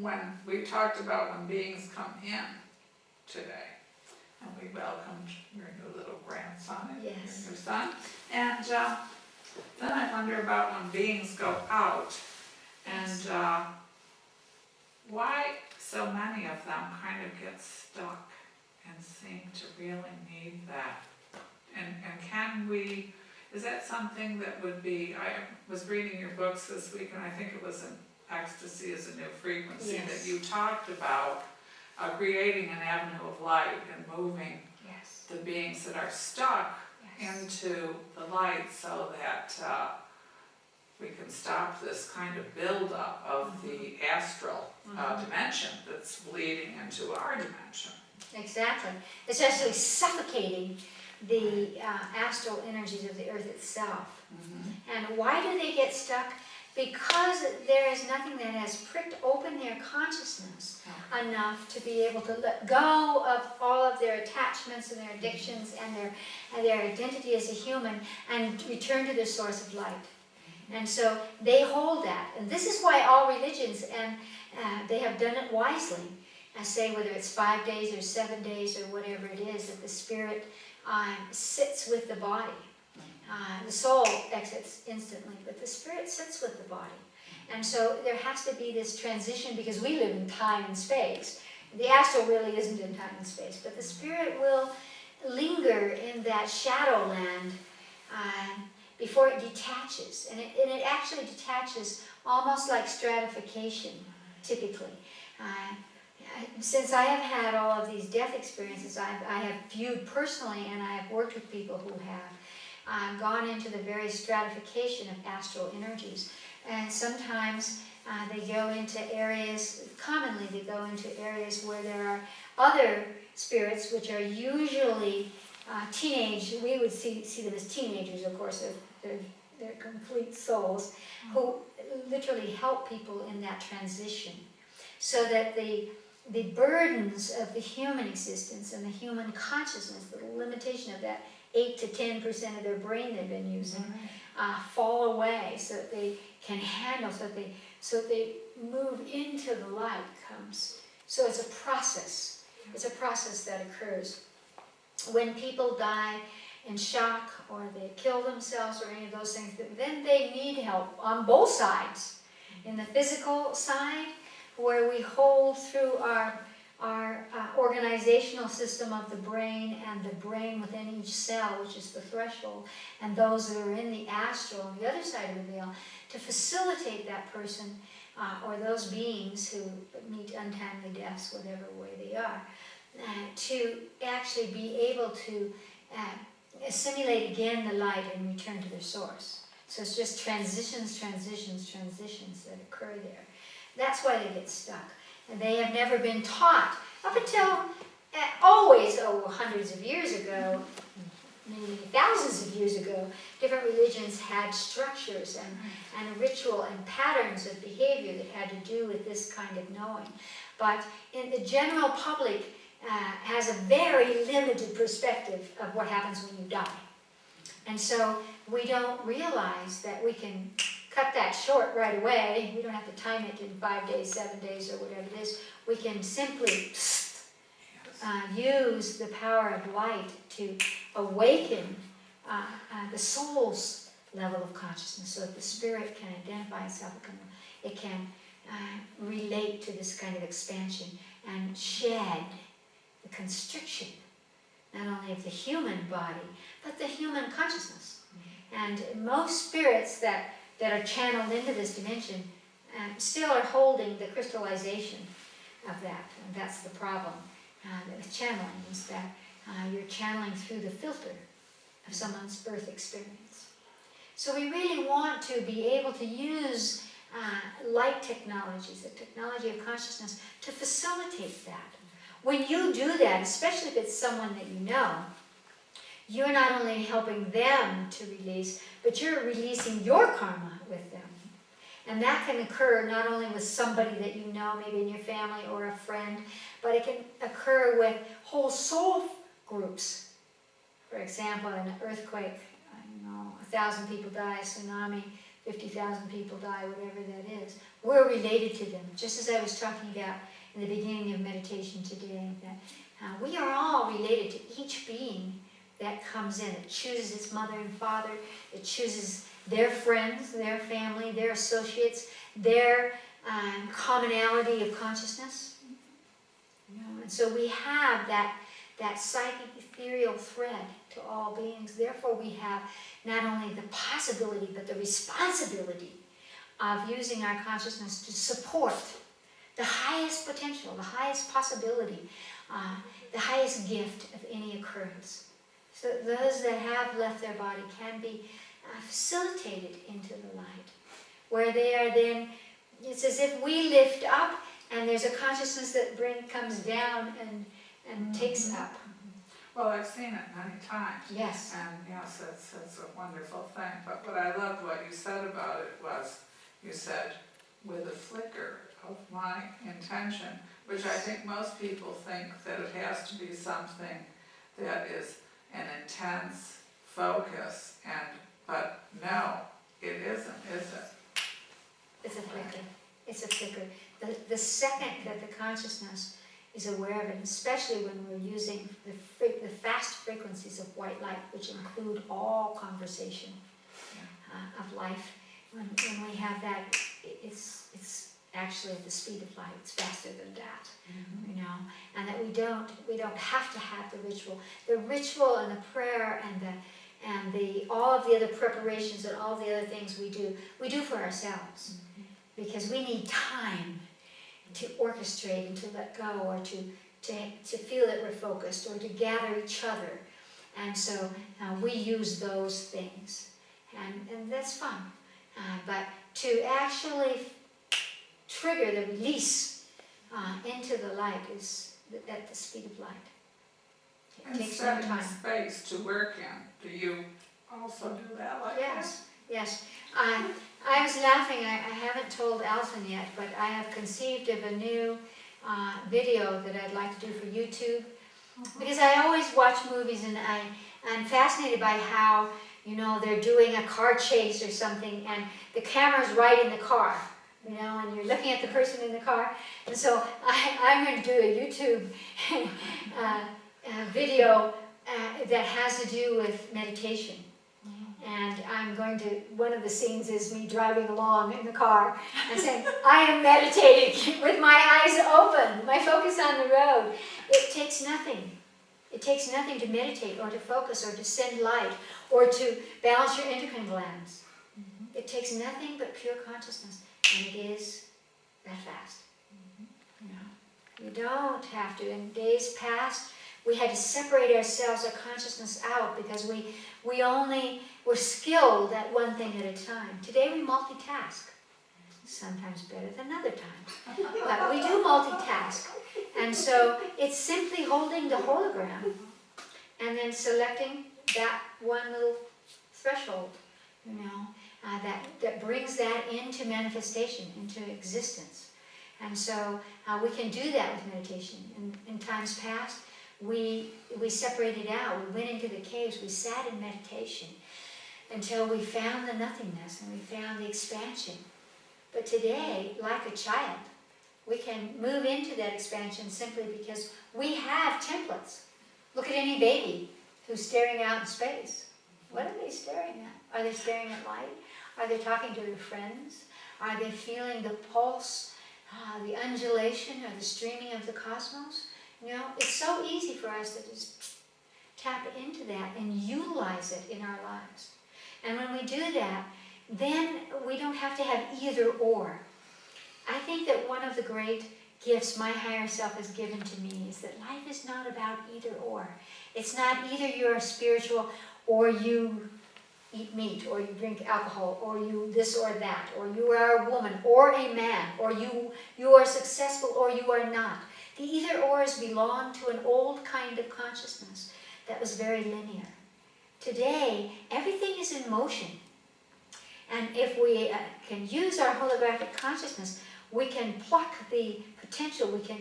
when we talked about when beings come in today, and we welcomed your new little grandson and Yes. your new son, and then I wonder about when beings go out, and why so many of them kind of get stuck and seem to really need that. And can we, is that something that would be, I was reading your books this week, and I think it was in Ecstasy is a New Frequency, Yes. that you talked about creating an avenue of light and moving Yes. the beings that are stuck Yes. into the light, so that we can stop this kind of buildup of the astral dimension that's bleeding into our dimension. Exactly. It's actually suffocating the astral energies of the earth itself. And why do they get stuck? Because there is nothing that has pricked open their consciousness enough to be able to let go of all of their attachments and their addictions and their identity as a human and return to the source of light. And so they hold that. And this is why all religions, and they have done it wisely, I say whether it's 5 days or 7 days or whatever it is, that the spirit sits with the body. The soul exits instantly, but the spirit sits with the body. And so there has to be this transition, because we live in time and space. The astral really isn't in time and space, but the spirit will linger in that shadow land before it detaches. And it actually detaches almost like stratification, typically. Since I have had all of these death experiences, I have viewed personally, and I have worked with people who have gone into the very stratification of astral energies. And sometimes they go into areas, commonly they go into areas where there are other spirits, which are usually teenage, we would see them as teenagers, of course, they're complete souls, who literally help people in that transition. So that the burdens of the human existence and the human consciousness, the limitation of that 8 to 10% of their brain they've been using, fall away, so that they can handle, so that they move into the light comes. So it's a process. It's a process that occurs. When people die in shock, or they kill themselves, or any of those things, then they need help on both sides. In the physical side, where we hold through our organizational system of the brain, and the brain within each cell, which is the threshold, and those that are in the astral on the other side of the veil, to facilitate that person or those beings who meet untimely deaths, whatever way they are, to actually be able to assimilate again the light and return to their source. So it's just transitions that occur there. That's why they get stuck. And they have never been taught, up until always, hundreds of years ago, maybe thousands of years ago, different religions had structures and ritual and patterns of behavior that had to do with this kind of knowing. But in the general public has a very limited perspective of what happens when you die. And so we don't realize that we can cut that short right away. We don't have to time it in 5 days, 7 days, or whatever it is. We can simply use the power of light to awaken the soul's level of consciousness, so that the spirit can identify itself, it can relate to this kind of expansion and shed the constriction, not only of the human body, but the human consciousness. And most spirits that are channeled into this dimension still are holding the crystallization of that. And that's the problem with channeling, is that you're channeling through the filter of someone's birth experience. So we really want to be able to use light technologies, the technology of consciousness, to facilitate that. When you do that, especially if it's someone that you know, you're not only helping them to release, but you're releasing your karma with them. And that can occur not only with somebody that you know, maybe in your family or a friend, but it can occur with whole soul groups. For example, in an earthquake, 1,000 people die, a tsunami, 50,000 people die, whatever that is. we're related to them, just as I was talking about in the beginning of meditation today, that we are all related to each being that comes in. It chooses its mother and father, it chooses their friends, their family, their associates, their commonality of consciousness. And so we have that psychic ethereal thread to all beings. Therefore we have not only the possibility but the responsibility of using our consciousness to support the highest potential, the highest possibility, the highest gift of any occurrence. So those that have left their body can be facilitated into the light, where they are then, it's as if we lift up and there's a consciousness that comes down and takes up. Well, I've seen it many times. Yes. And yes, it's a wonderful thing. But what I loved what you said about it was, you said, with a flicker of my intention, which I think most people think that it has to be something that is an intense focus, but no, it isn't, is it? It's a flicker. It's a flicker. The second that the consciousness is aware of it, especially when we're using the fast frequencies of white light, which include all conversation of life, when we have that, it's actually at the speed of light. It's faster than that, and that we don't have to have the ritual and the prayer and the all of the other preparations and all the other things we do for ourselves, because we need time to orchestrate and to let go, or to feel that we're focused, or to gather each other. And so we use those things, and that's fun. But to actually trigger the release into the light is at the speed of light. It takes no setting time. space to work in, do you also do that like Yes, yes. I was laughing, I haven't told Alison yet, but I have conceived of a new video that I'd like to do for YouTube. Because I always watch movies and I'm fascinated by how, they're doing a car chase or something and the camera's right in the car, and you're looking at the person in the car. And so I'm going to do a YouTube video that has to do with meditation. And I'm going to, one of the scenes is me driving along in the car and saying, I am meditating with my eyes open, my focus on the road. It takes nothing. It takes nothing to meditate or to focus or to send light or to balance your endocrine glands. It takes nothing but pure consciousness, and it is that fast. You don't have to. In days past, we had to separate ourselves, our consciousness out, because we were skilled at one thing at a time. Today we multitask, sometimes better than other times, but we do multitask. And so it's simply holding the hologram and then selecting that one little threshold, that brings that into manifestation, into existence. And so we can do that with meditation. In times past, we separated out, we went into the caves, we sat in meditation until we found the nothingness and we found the expansion. But today, like a child, we can move into that expansion simply because we have templates. Look at any baby who's staring out in space. What are they staring at? Are they staring at light? Are they talking to their friends? Are they feeling the pulse, the undulation or the streaming of the cosmos? It's so easy for us to just tap into that and utilize it in our lives. And when we do that, then we don't have to have either or. I think that one of the great gifts my higher self has given to me is that life is not about either or. It's not either you're spiritual or you eat meat or you drink alcohol or you this or that, or you are a woman or a man, or you are successful or you are not. The either ors belong to an old kind of consciousness that was very linear. Today, everything is in motion. And if we can use our holographic consciousness, we can pluck the potential, we can